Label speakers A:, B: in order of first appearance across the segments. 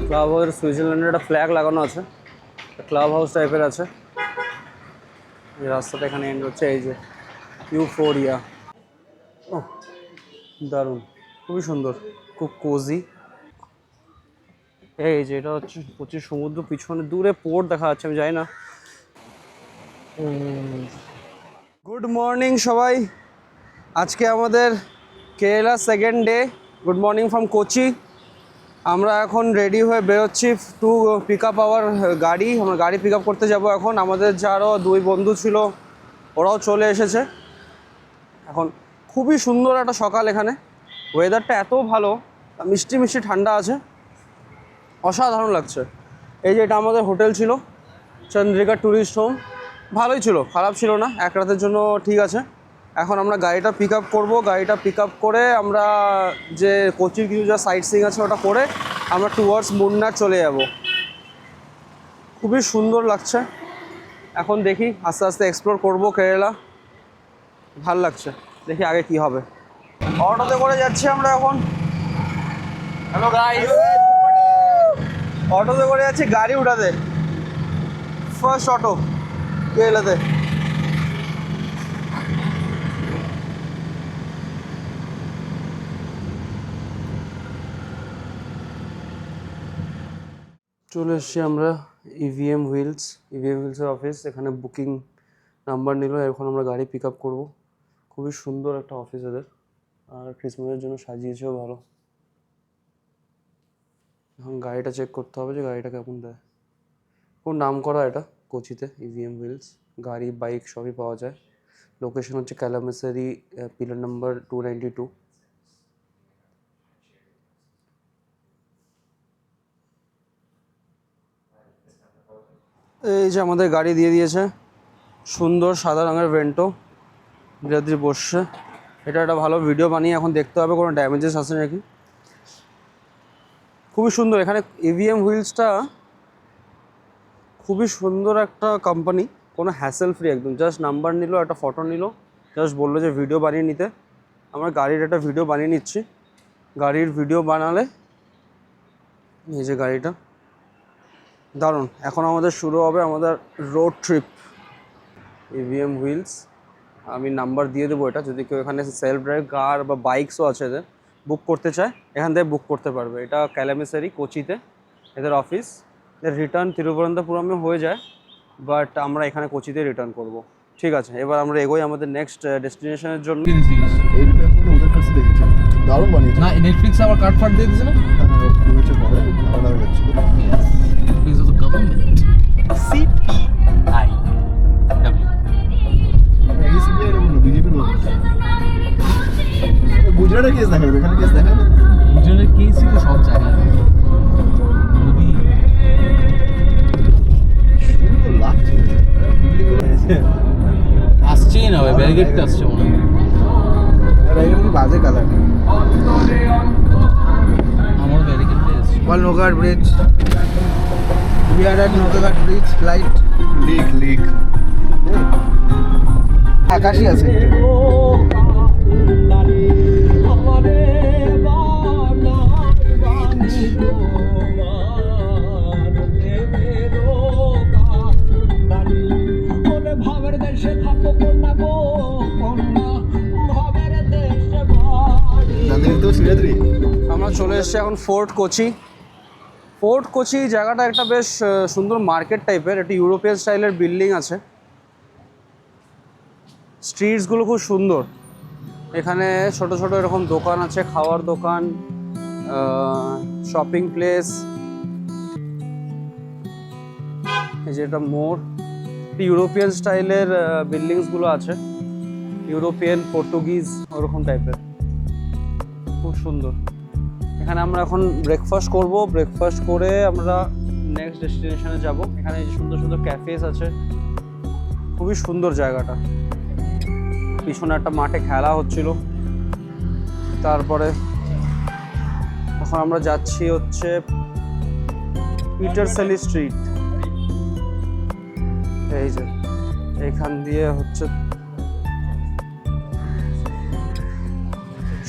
A: Club হাউসের সুইজারল্যান্ডের একটা ফ্ল্যাগ লাগানো আছে, ক্লাব হাউস টাইপের আছে। এই রাস্তাটা এখানে এন্ড হচ্ছে, এই যে ইউফোরিয়া। ও দারুণ, খুবই সুন্দর, খুব কোজি। এই যে এটা হচ্ছে প্রচুর সমুদ্র, পিছনে দূরে পোর্ট দেখা যাচ্ছে, আমি জানি না। গুড মর্নিং সবাই, আজকে আমাদের Kerala second day. Good morning from Kochi. আমরা এখন রেডি হয়ে বেরোচ্ছি টু পিক আপ আওয়ার গাড়ি। আমরা গাড়ি পিক আপ করতে যাব এখন। আমাদের যারও দুই বন্ধু ছিল ওরাও চলে এসেছে। এখন খুবই সুন্দর একটা সকাল, এখানে ওয়েদারটা এত ভালো, মিষ্টি মিষ্টি ঠান্ডা আছে, অসাধারণ লাগছে। এই যে এটা আমাদের হোটেল ছিল, চন্দ্রিকা ট্যুরিস্ট হোম। ভালোই ছিল, খারাপ ছিল না, এক রাতের জন্য ঠিক আছে। এখন আমরা গাড়িটা পিক আপ করবো। গাড়িটা পিক আপ করে আমরা যে কোচির কিছু যা সাইট সিইং আছে ওটা করে আমরা টুয়ার্ডস মুন্নার চলে যাব। খুবই সুন্দর লাগছে। এখন দেখি আস্তে আস্তে এক্সপ্লোর করব কেরালা, ভাল লাগছে। দেখি আগে কি হবে। অটোতে করে যাচ্ছি আমরা এখন। হ্যালো গাইস, অটোতে করে যাচ্ছি গাড়ি উঠাতে। ফার্স্ট অটো কেরালাতে। চলে এসছি আমরা ইভিএম হুইলসের অফিস। এখানে বুকিং নাম্বার নিল, এখন আমরা গাড়ি পিক আপ করবো। খুবই সুন্দর একটা অফিস এদের, আর ক্রিসমাসের জন্য সাজিয়েছেও ভালো। এখন গাড়িটা চেক করতে হবে যে গাড়িটা কেমন দেয়। কোন নাম করা এটা কোচিতে, ইভিএম হুইলস। গাড়ি বাইক সবই পাওয়া যায়। লোকেশন হচ্ছে ক্যালামেসারি, পিলার নাম্বার 292। এই যে আমাদের গাড়ি দিয়ে দিয়েছে, সুন্দর সাদা রঙের ভেন্টো, বিরাদ্রি বসছে। এটা একটা ভালো ভিডিও বানিয়ে এখন দেখতে হবে কোনো ড্যামেজেস আছে নাকি। খুবই সুন্দর। এখানে ইভিএম হুইলসটা খুবই সুন্দর একটা কোম্পানি, কোনো হ্যাসেল ফ্রি একদম। জাস্ট নাম্বার নিল, একটা ফটো নিল, জাস্ট বললো যে ভিডিও বানিয়ে নিতে। আমরা গাড়ির একটা ভিডিও বানিয়ে নিচ্ছি। গাড়ির ভিডিও বানালে এই যে গাড়িটা দারুণ। এখন আমাদের শুরু হবে আমাদের রোড ট্রিপ। ইভিএম হুইলস, আমি নাম্বার দিয়ে দেবো এটা, যদি কেউ এখানে সেলফ ড্রাইভ কার বা বাইকসও আছে এদের বুক করতে চায়, এখান থেকে বুক করতে পারবে। এটা ক্যালামেসারি কোচিতে এদের অফিস। এর রিটার্ন তিরুবনন্তপুরমে হয়ে যায়, বাট আমরা এখানে কোচিতে রিটার্ন করব। ঠিক আছে, এবার আমরা এগোই আমাদের নেক্সট ডেস্টিনেশনের জন্য।
B: দারুণ বানিয়েছে
C: না, নেটফ্লিক্স আবার কার্ড ফার্ড দিয়ে দিয়েছে না। News of the government. CPI.
B: গুজরাটের কেস দেখা যাবে, এখানে কেস দেখা যাবে।
C: গুজরাটের কেসই তো সব জায়গায়। নদী
B: সুন্দর লাগছে।
C: আসছেই না ভাই, ব্যারিকেডটা আসছে মনে হয়।
B: ব্যারিকেড বাজে কালার।
C: আমার ব্যারিকেডটা আসছে।
B: Nogar Bridge. We are at Nogar Bridge. Light. Leak. আকাশই আছে।
A: আমরা চলে এসেছি এখন ফোর্ট কোচি। জায়গাটা একটা বেশ সুন্দর মার্কেট টাইপের, একটা ইউরোপিয়ান স্টাইলের বিল্ডিং আছে। স্ট্রিটসগুলো খুব সুন্দর। এখানে ছোট ছোট এরকম দোকান আছে, খাওয়ার দোকান, শপিং প্লেস। এই যে এটা মোড়, ইউরোপিয়ান স্টাইলের বিল্ডিংসগুলো আছে, ইউরোপিয়ান পর্তুগিজ ওরকম টাইপের, খুব সুন্দর। এখানে আমরা এখন ব্রেকফাস্ট করব। ব্রেকফাস্ট করে আমরা নেক্সট ডেস্টিনেশনে যাব। এখানে সুন্দর সুন্দর ক্যাফেস আছে, খুবই সুন্দর জায়গাটা। পিছনে একটা মাঠে খেলা হচ্ছিল। তারপরে এখন আমরা যাচ্ছি হচ্ছে পিটারসেলি স্ট্রিট। এই যে এখান দিয়ে হচ্ছে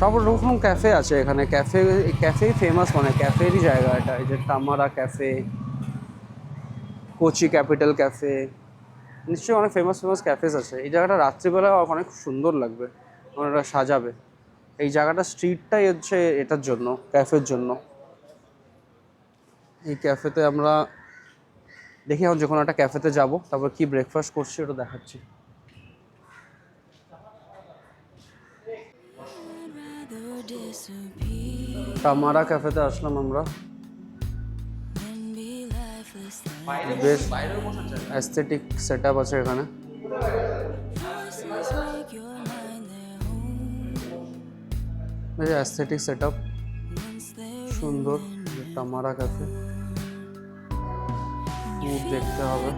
A: সব রকম ক্যাফে আছে এখানে। ক্যাফেই ফেমাস, মানে ক্যাফেরই জায়গা এটা। এই যে Tamara cafe, Kochi capital cafe, নিশ্চয়ই অনেক ফেমাস ফেমাস ক্যাফেস আছে। এই জায়গাটা রাত্রিবেলা অনেক সুন্দর লাগবে, ওনারা সাজাবে। এই জায়গাটা স্ট্রিটটাই হচ্ছে এটার জন্য, ক্যাফের জন্য। এই ক্যাফেতে আমরা দেখি এখন যখন একটা ক্যাফেতে যাব, তারপর কি ব্রেকফাস্ট করছি ওটা দেখাচ্ছি। তামারা ক্যাফেতে আসলাম আমরা। বেশ অ্যাস্থেটিক সেট আপ আছে এখানে। বেশ অ্যাস্থেটিক সেট আপ, সুন্দর। তামারা ক্যাফে, মুখ দেখতে হবে।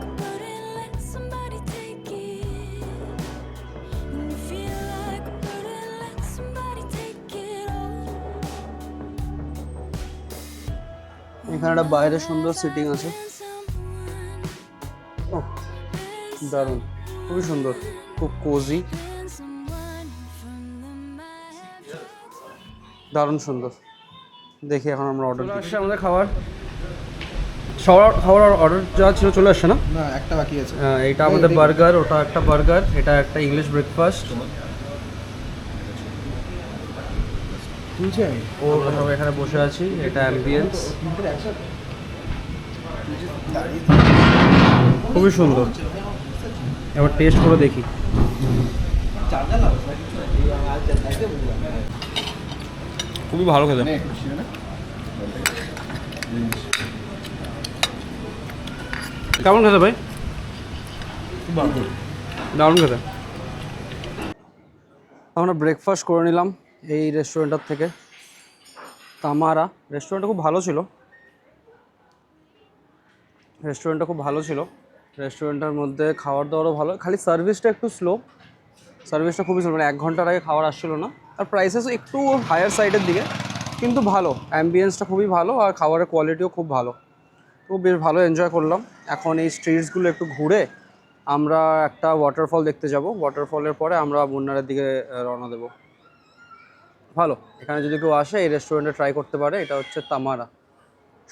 A: এখানে একটা বাইরে সুন্দর সিটিং আছে। ও দারুণ, খুবই সুন্দর, খুব কোজি, দারুণ সুন্দর। দেখি এখন আমরা অর্ডার আসছে আমাদের খাবার। খাবার অর্ডার যা ছিল চলে আসছে না?
B: না, একটা বাকি আছে।
A: এইটা আমাদের বার্গার, ওটা একটা বার্গার, এটা একটা ইংলিশ ব্রেকফাস্ট।
B: বুঝছেন?
A: ও সব এখানে বসে আছি, এটা অ্যাম্বিয়েন্স, খুবই সুন্দর। এবার টেস্ট করে দেখি। খুবই ভালো খেতে। কেমন খেতে ভাই? দারুণ খেতে। আমরা ব্রেকফাস্ট করে নিলাম এই রেস্টুরেন্টার থেকে, তামারা। রেস্টুরেন্টটা খুব ভালো ছিল, রেস্টুরেন্টের মধ্যে খাবার দাবারও ভালো, খালি সার্ভিসটা একটু স্লো। সার্ভিসটা খুবই স্লো, মানে 1 ঘন্টার আগে খাবার আসছিলো না। আর প্রাইসেস একটু হায়ার সাইডের দিকে, কিন্তু ভালো। অ্যাম্বিয়েন্সটা খুবই ভালো আর খাবারের কোয়ালিটিও খুব ভালো। তো বেশ ভালো এনজয় করলাম। এখন এই স্ট্রিটসগুলো একটু ঘুরে আমরা একটা ওয়াটারফল দেখতে যাব। ওয়াটারফলের পরে আমরা মুন্নারের দিকে রওনা দেবো। ভালো, এখানে যদি কেউ আসে এই রেস্টুরেন্টে ট্রাই করতে পারে। এটা হচ্ছে তামারা,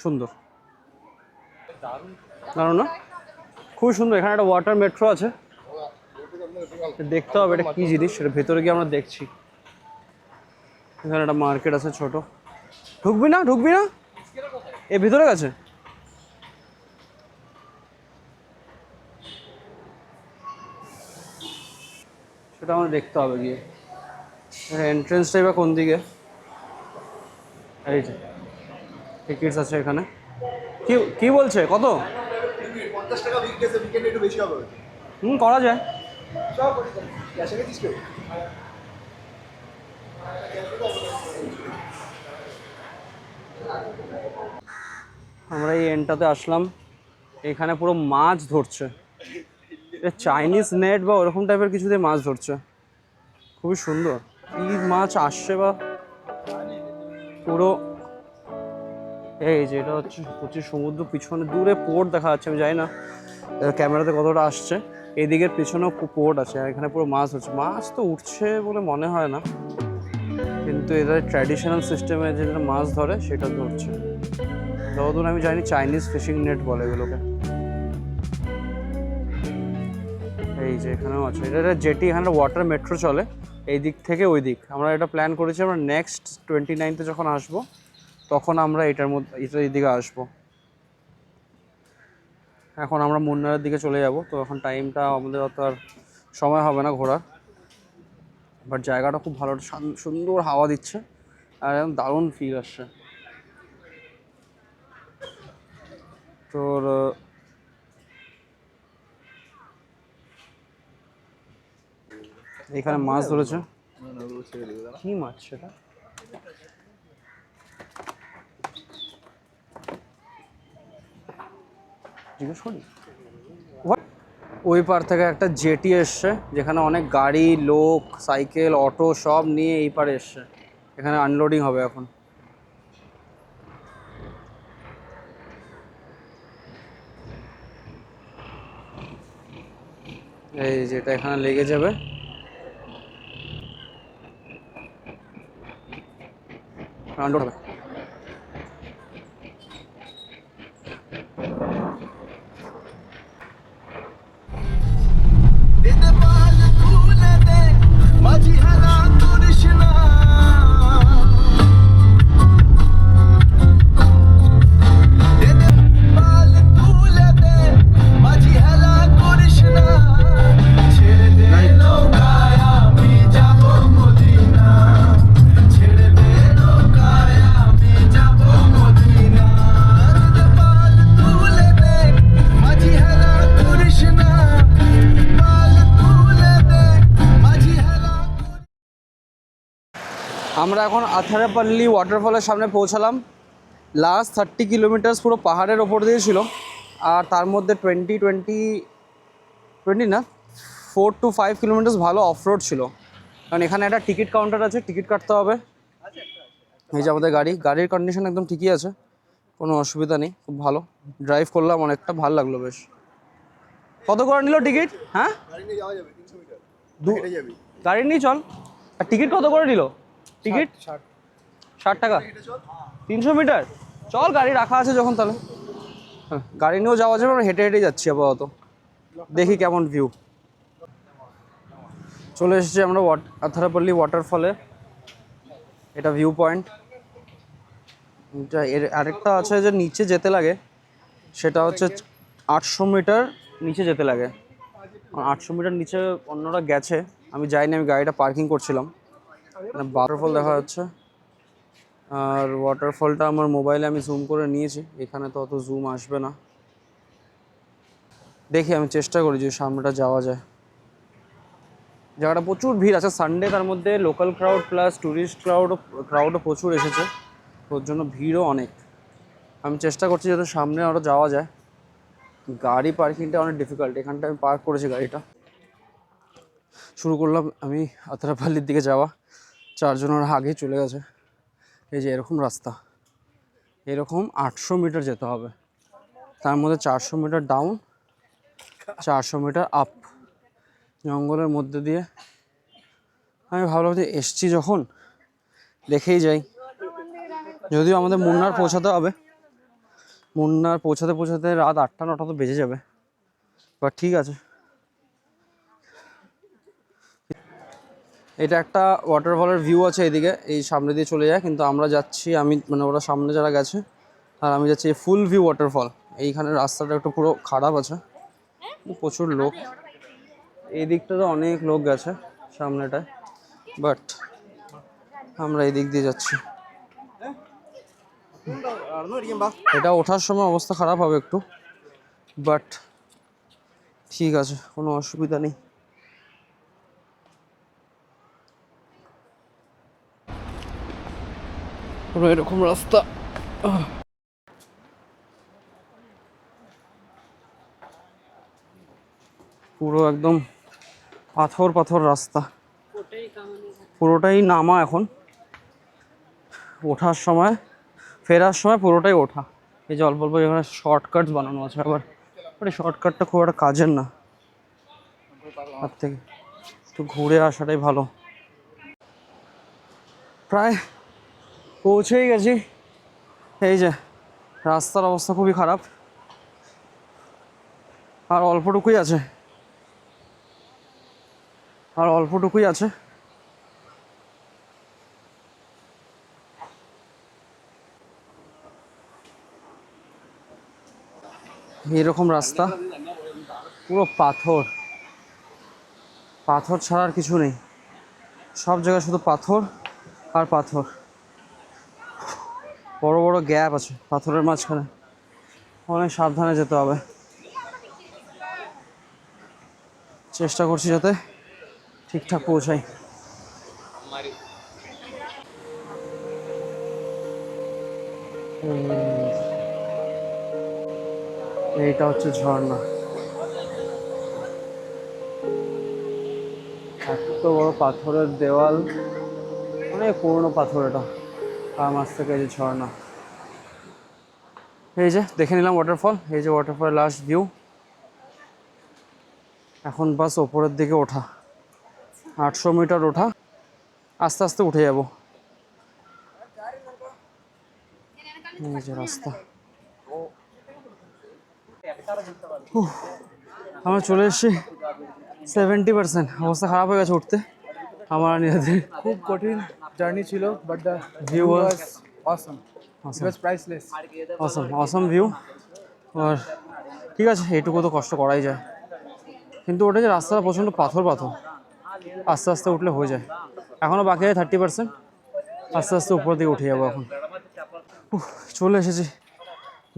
A: সুন্দর, দারুণ না? খুবই সুন্দর। এখানে একটা ওয়াটার মেট্রো আছে, দেখতে হবে এটা কী জিনিস, সেটা ভেতরে গিয়ে আমরা দেখছি। এখানে একটা মার্কেট আছে ছোট। ঢুকবি না এ ভিতরে গেছে। সেটা আমাদের দেখতে হবে গিয়ে। এন্ট্রেন্সটাই বা কোন দিকে? এই যে টিকিটস আছে এখানে। কি বলছে কত?
B: 50 টাকা উইকডেজে, উইকেন্ডে একটু বেশি হবে।
A: করা যায়।
B: সব ক্যাশে গেছিস কেউ?
A: আমরা এই এন্ডটাতে আসলাম। এখানে পুরো মাছ ধরছে, এটা চাইনিজ নেট বা ওরকম টাইপের কিছু দিয়ে মাছ ধরছে। খুবই সুন্দর। কি মাছ আসছে বা পুরো। এই যে এটা হচ্ছে প্রচুর সমুদ্র, পিছনে দূরে পোর্ট দেখা যাচ্ছে। আমি জানি না ক্যামেরাতে কতটা আসছে। এদিকের পিছনেও পোর্ট আছে, আর এখানে পুরো মাছ হচ্ছে। মাছ তো উঠছে বলে মনে হয় না, কিন্তু এদের ট্র্যাডিশনাল সিস্টেমে যেটা মাছ ধরে সেটা ধরছে। যতদূর আমি জানি চাইনিজ ফিশিং নেট বলে এগুলোকে। এই যে এখানেও আছে, এটা জেটি। এখানে ওয়াটার মেট্রো চলে এই দিক থেকে ওই দিক। আমরা এটা প্ল্যান করেছি, আমরা নেক্সট 29তে যখন আসবো তখন আমরা এই দিকে আসবো। এখন আমরা মুন্নারের দিকে চলে যাব, তো এখন টাইমটা আমাদের অত আর সময় হবে না ঘোরার। বাট জায়গাটা খুব ভালো, সুন্দর হাওয়া দিচ্ছে আর একদম দারুণ ফিল আসছে। তোর এখানে মাছ ধরেছে। কি মাছ সেটা? জিজ্ঞেস করি। ওই পার থেকে একটা জেটি এসছে, যেখানে অনেক গাড়ি, লোক, সাইকেল, অটো সব নিয়ে এই পারে এসছে। এখানে আনলোডিং হবে এখন। এই যেটা এখানে লেগে যাবে। রাউন্ড হবে। আমরা এখন আথারেপাল্লি ওয়াটারফলের সামনে পৌঁছালাম। লাস্ট 30 কিলোমিটার্স পুরো পাহাড়ের ওপর দিয়ে ছিল, আর তার মধ্যে 20 না 4 to 5 কিলোমিটার্স ভালো অফ রোড ছিল। কারণ এখানে একটা টিকিট কাউন্টার আছে, টিকিট কাটতে হবে। এই যে আমাদের গাড়ির কন্ডিশন একদম ঠিকই আছে, কোনো অসুবিধা নেই, খুব ভালো ড্রাইভ করলাম, অনেকটা ভালো লাগলো বেশ। কত করে নিল টিকিট? হ্যাঁ, গাড়ি নিয়ে চল। আর টিকিট কত করে নিল? টিকিট 60 টাকা, 300 মিটার। চল, গাড়ি রাখা আছে যখন, তাহলে হ্যাঁ গাড়ি নিয়েও যাওয়া যাবে। আমরা হেঁটে হেঁটেই যাচ্ছি আপাতত, দেখি কেমন ভিউ। চলে এসেছি আমরা আথারাপল্লি ওয়াটারফলে। এটা ভিউ পয়েন্ট। এর আরেকটা আছে যে নিচে যেতে লাগে, সেটা হচ্ছে 800 মিটার নিচে যেতে লাগে। 800 মিটার নিচে অন্যরা গেছে, আমি যাইনি, আমি গাড়িটা পার্কিং করছিলাম। ওয়াটারফল দেখা যাচ্ছে, আর ওয়াটারফলটা আমার মোবাইলে আমি জুম করে নিয়েছি, এখানে তো অত জুম আসবে না। দেখি আমি চেষ্টা করি যে সামনেটা যাওয়া যায়। জায়গাটা প্রচুর ভিড় আছে, সানডে, তার মধ্যে লোকাল ক্রাউড প্লাস ট্যুরিস্ট ক্রাউডও প্রচুর এসেছে, ওর জন্য ভিড়ও অনেক। আমি চেষ্টা করছি যাতে সামনে আরও যাওয়া যায়। গাড়ি পার্কিংটা অনেক ডিফিকাল্ট, এখানটা আমি পার্ক করেছি গাড়িটা। শুরু করলাম আমি আথারাপাল্লির দিকে যাওয়া, 4 জনের আগেই চলে গেছে। এই যে এরকম রাস্তা, এরকম 800 মিটার যেতে হবে, তার মধ্যে 400 মিটার ডাউন, 400 মিটার আপ, জঙ্গলের মধ্যে দিয়ে। আমি ভাবলাম যে এসছি যখন দেখেই যাই। যদিও আমাদের মুন্নার পৌঁছাতে হবে, মুন্নার পৌঁছাতে রাত 8টা-9টা তো বেজে যাবে, বাট ঠিক আছে। এটা একটা ওয়াটারফলের ভিউ আছে এদিকে, এই সামনে দিয়ে চলে যায়, কিন্তু আমরা যাচ্ছি, আমি মানে ওরা সামনে যারা গেছে আর আমি যাচ্ছি ফুল ভিউ ওয়াটারফল। এইখানে রাস্তাটা একটু পুরো খারাপ আছে, প্রচুর লোক। এই দিকটাতে অনেক লোক গেছে সামনেটায়, বাট আমরা এই দিক দিয়ে যাচ্ছি। এটা ওঠার সময় অবস্থা খারাপ হবে একটু, বাট ঠিক আছে, কোনো অসুবিধা নেই। পুরো এরকম রাস্তা, পুরো একদম পাথর পাথর রাস্তা, পুরোটাই নামা। এখন ওঠার সময়, ফেরার সময় পুরোটাই ওঠা। এই যে অল্প অল্প এখানে শর্টকাট বানানো আছে, আবার ওই শর্টকাটটা খুব একটা কাজের না, তার থেকে একটু ঘুরে আসাটাই ভালো। প্রায় পৌঁছেই গেছি। এই যে রাস্তার অবস্থা খুবই খারাপ, আর অল্পটুকুই আছে, এরকম রাস্তা, পুরো পাথর, পাথর ছাড়া আর কিছু নেই, সব জায়গায় শুধু পাথর আর পাথর। বড় বড় গ্যাপ আছে পাথরের মাঝখানে, অনেক সাবধানে যেতে হবে। চেষ্টা করছি যাতে ঠিকঠাক পৌঁছাই। এইটা হচ্ছে ঝর্ণা, এত বড় পাথরের দেওয়াল, অনেক পুরনো পাথর এটা, আর মাছ থেকে এই যে ঝর্ণা। এই যে দেখে নিলাম ওয়াটারফল, এই যে ওয়াটারফল লাস্ট ভিউ। এখন বাস ওপরের দিকে ওঠা, 800 মিটার ওঠা, আস্তে আস্তে উঠে যাব। এই যে রাস্তা। আমরা চলে এসেছি 70%। অবস্থা খারাপ হয়ে গেছে উঠতে আমার নিজেদের।
B: খুব কঠিন জার্নি ছিল, but the
A: View
B: view
A: was
B: was awesome. It was priceless.
A: Awesome view. আর ঠিক আছে, এইটুকু তো কষ্ট করাই যায়, কিন্তু ওটা যে রাস্তাটা প্রচণ্ড পাথর পাথর, আস্তে আস্তে উঠলে হয়ে যায়। এখনও বাকি আছে 30%, আস্তে আস্তে উপর দিকে উঠে যাবো এখন। চলে এসেছি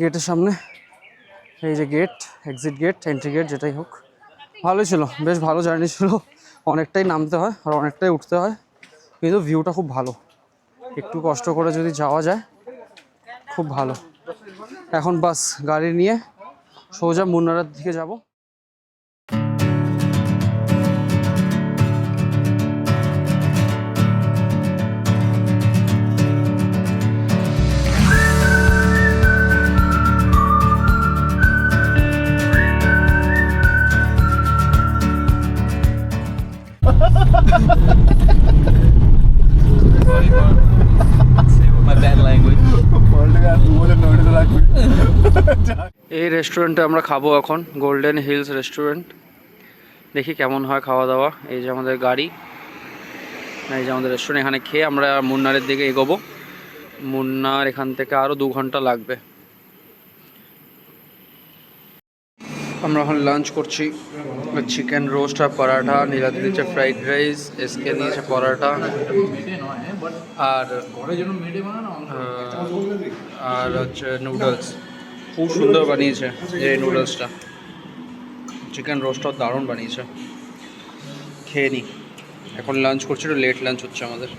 A: গেটের সামনে। এই যে gate, exit gate, entry gate, যেটাই হোক। ভালোই ছিল, বেশ ভালো জার্নি ছিল। অনেকটাই নামতে হয় আর অনেকটাই উঠতে হয়, কিন্তু ভিউটা খুব ভালো। একটু কষ্ট করে যদি যাওয়া যায় খুব ভালো। এখন বাস গাড়ি নিয়ে সোজা মুন্নারের দিকে যাব।
C: My bad language.
A: এই রেস্টুরেন্টে আমরা খাবো এখন, গোল্ডেন হিলস রেস্টুরেন্ট। দেখি কেমন হয় খাওয়া দাওয়া। এই যে আমাদের গাড়ি, এই যে আমাদের রেস্টুরেন্ট। এখানে খেয়ে আমরা মুন্নারের দিকে এগোবো। মুন্নার এখান থেকে আরও 2 ঘন্টা লাগবে। আমরা এখন লাঞ্চ করছি। চিকেন রোস্ট আর পরাঠা, নীলাদি দিচ্ছে ফ্রাইড রাইস, এসকে নিয়েছে পরাঠা আর আর হচ্ছে নুডলস। খুব সুন্দর বানিয়েছে এই নুডলসটা। চিকেন রোস্টটাও দারুণ বানিয়েছে। খেয়ে নিই। এখন লাঞ্চ করছি, একটু লেট লাঞ্চ হচ্ছে আমাদের।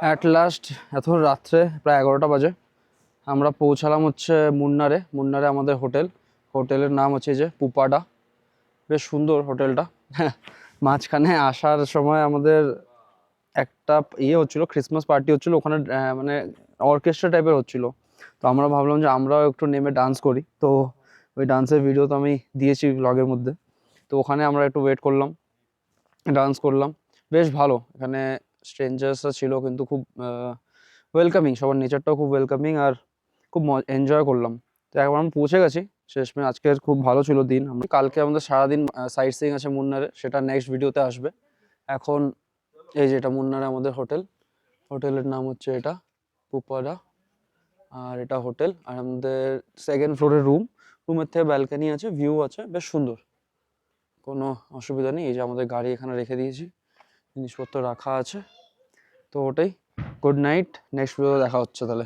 A: অ্যাট লাস্ট এত রাত্রে প্রায় 11টা বাজে আমরা পৌঁছালাম হচ্ছে মুন্নারে। মুন্নারে আমাদের হোটেলের নাম হচ্ছে যে পুপাডা। বেশ সুন্দর হোটেলটা। মাঝখানে আসার সময় আমাদের একটা হচ্ছিলো, ক্রিসমাস পার্টি হচ্ছিলো ওখানে, মানে অর্কেস্ট্রা টাইপের হচ্ছিলো। তো আমরা ভাবলাম যে আমরাও একটু নেমে ডান্স করি। তো ওই ডান্সের ভিডিও তো আমি দিয়েছি ব্লগের মধ্যে। তো ওখানে আমরা একটু ওয়েট করলাম, ডান্স করলাম। বেশ ভালো। এখানে স্ট্রেঞ্জার্সরা ছিল কিন্তু খুব ওয়েলকামিং, সবার নেচারটাও খুব ওয়েলকামিং, আর খুব এনজয় করলাম। তো একবার আমরা পৌঁছে গেছি শেষমেশ। আজকের খুব ভালো ছিল দিন। আমরা কালকে আমাদের সারাদিন সাইট সিইং আছে মুন্নারে, সেটা নেক্সট ভিডিওতে আসবে। এখন এই যে এটা মুন্নারে আমাদের হোটেলের নাম হচ্ছে এটা পুপাডা, আর এটা হোটেল। আর আমাদের 2nd ফ্লোরের রুমের থেকে ব্যালকনি আছে, ভিউ আছে, বেশ সুন্দর, কোনো অসুবিধা নেই। এই যে আমাদের গাড়ি এখানে রেখে দিয়েছি, জিনিসপত্র রাখা আছে। তো ওটাই, গুড নাইট, নেক্সট ভিডিও দেখা হচ্ছে তাহলে।